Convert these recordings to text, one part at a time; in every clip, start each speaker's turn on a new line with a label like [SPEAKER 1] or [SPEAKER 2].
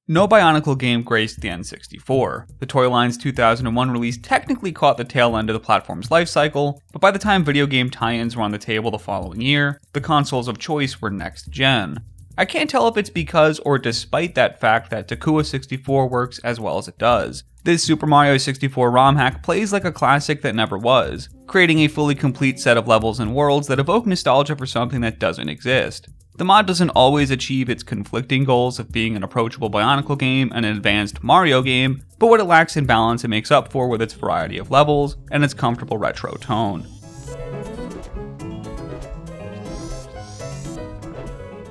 [SPEAKER 1] No Bionicle game graced the N64. The toy line's 2001 release technically caught the tail end of the platform's life cycle, but by the time video game tie-ins were on the table the following year, the consoles of choice were next gen. I can't tell if it's because or despite that fact that Takua 64 works as well as it does. This Super Mario 64 ROM hack plays like a classic that never was, creating a fully complete set of levels and worlds that evoke nostalgia for something that doesn't exist. The mod doesn't always achieve its conflicting goals of being an approachable Bionicle game and an advanced Mario game, but what it lacks in balance it makes up for with its variety of levels and its comfortable retro tone.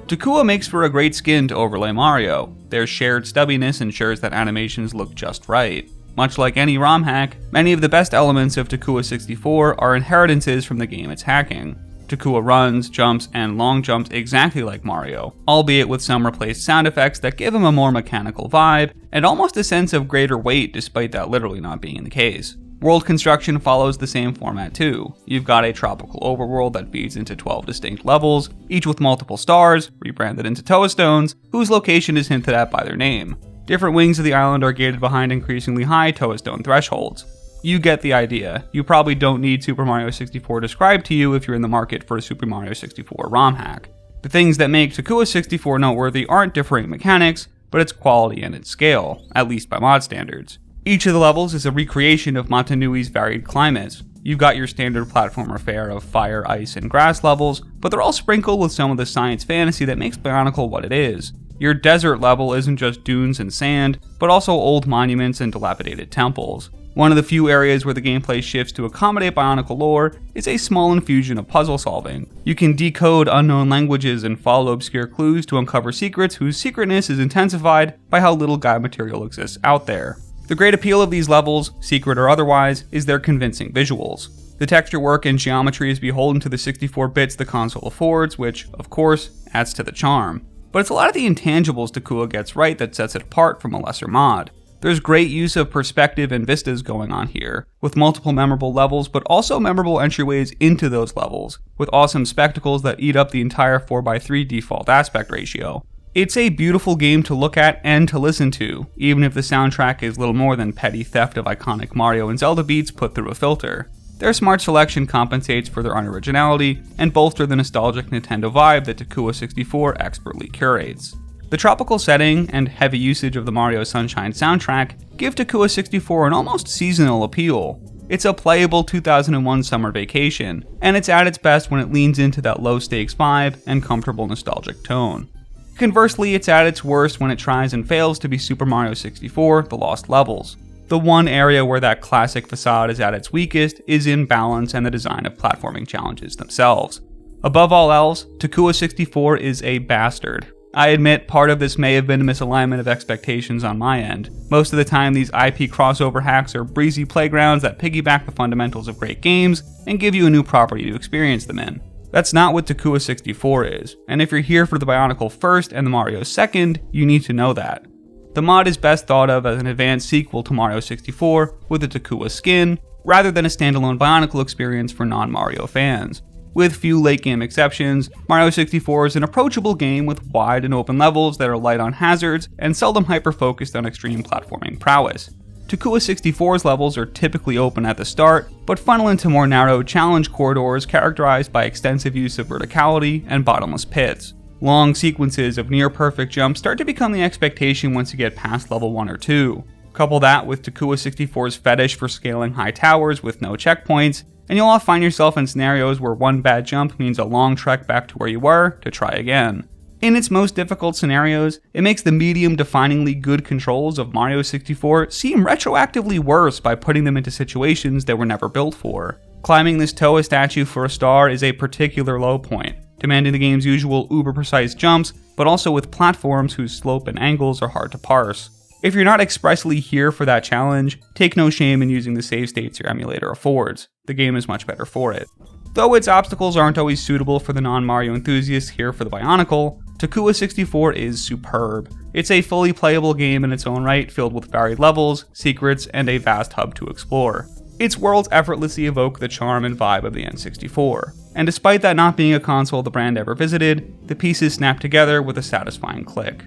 [SPEAKER 1] Takua makes for a great skin to overlay Mario. Their shared stubbiness ensures that animations look just right. Much like any ROM hack, many of the best elements of Takua 64 are inheritances from the game it's hacking. Takua runs, jumps, and long jumps exactly like Mario, albeit with some replaced sound effects that give him a more mechanical vibe, and almost a sense of greater weight despite that literally not being the case. World construction follows the same format too. You've got a tropical overworld that feeds into 12 distinct levels, each with multiple stars, rebranded into Tuua stones, whose location is hinted at by their name. Different wings of the island are gated behind increasingly high Tuua stone thresholds. You get the idea. You probably don't need Super Mario 64 described to you if you're in the market for a Super Mario 64 ROM hack. The things that make Takua 64 noteworthy aren't differing mechanics, but its quality and its scale, at least by mod standards. Each of the levels is a recreation of Matanui's varied climates. You've got your standard platformer fare of fire, ice, and grass levels, but they're all sprinkled with some of the science fantasy that makes Bionicle what it is. Your desert level isn't just dunes and sand, but also old monuments and dilapidated temples. One of the few areas where the gameplay shifts to accommodate Bionicle lore is a small infusion of puzzle solving. You can decode unknown languages and follow obscure clues to uncover secrets whose secretness is intensified by how little guide material exists out there. The great appeal of these levels, secret or otherwise, is their convincing visuals. The texture work and geometry is beholden to the 64 bits the console affords, which, of course, adds to the charm. But it's a lot of the intangibles Takua gets right that sets it apart from a lesser mod. There's great use of perspective and vistas going on here, with multiple memorable levels but also memorable entryways into those levels, with awesome spectacles that eat up the entire 4:3 default aspect ratio. It's a beautiful game to look at and to listen to, even if the soundtrack is little more than petty theft of iconic Mario and Zelda beats put through a filter. Their smart selection compensates for their unoriginality and bolster the nostalgic Nintendo vibe that Takua 64 expertly curates. The tropical setting and heavy usage of the Mario Sunshine soundtrack give Takua 64 an almost seasonal appeal. It's a playable 2001 summer vacation, and it's at its best when it leans into that low-stakes vibe and comfortable nostalgic tone. Conversely, it's at its worst when it tries and fails to be Super Mario 64: The Lost Levels. The one area where that classic facade is at its weakest is in balance and the design of platforming challenges themselves. Above all else, Takua 64 is a bastard. I admit part of this may have been a misalignment of expectations on my end. Most of the time these IP crossover hacks are breezy playgrounds that piggyback the fundamentals of great games and give you a new property to experience them in. That's not what Takua 64 is, and if you're here for the Bionicle first and the Mario second, you need to know that. The mod is best thought of as an advanced sequel to Mario 64 with a Takua skin, rather than a standalone Bionicle experience for non-Mario fans. With few late-game exceptions, Mario 64 is an approachable game with wide and open levels that are light on hazards and seldom hyper-focused on extreme platforming prowess. Takua 64's levels are typically open at the start, but funnel into more narrow challenge corridors characterized by extensive use of verticality and bottomless pits. Long sequences of near-perfect jumps start to become the expectation once you get past level 1 or 2. Couple that with Takua 64's fetish for scaling high towers with no checkpoints, and you'll all find yourself in scenarios where one bad jump means a long trek back to where you were to try again. In its most difficult scenarios, it makes the medium-definingly good controls of Mario 64 seem retroactively worse by putting them into situations they were never built for. Climbing this Tuua statue for a star is a particular low point, demanding the game's usual uber-precise jumps, but also with platforms whose slope and angles are hard to parse. If you're not expressly here for that challenge, take no shame in using the save states your emulator affords. The game is much better for it. Though its obstacles aren't always suitable for the non-Mario enthusiasts here for the Bionicle, Takua 64 is superb. It's a fully playable game in its own right, filled with varied levels, secrets, and a vast hub to explore. Its worlds effortlessly evoke the charm and vibe of the N64. And despite that not being a console the brand ever visited, the pieces snap together with a satisfying click.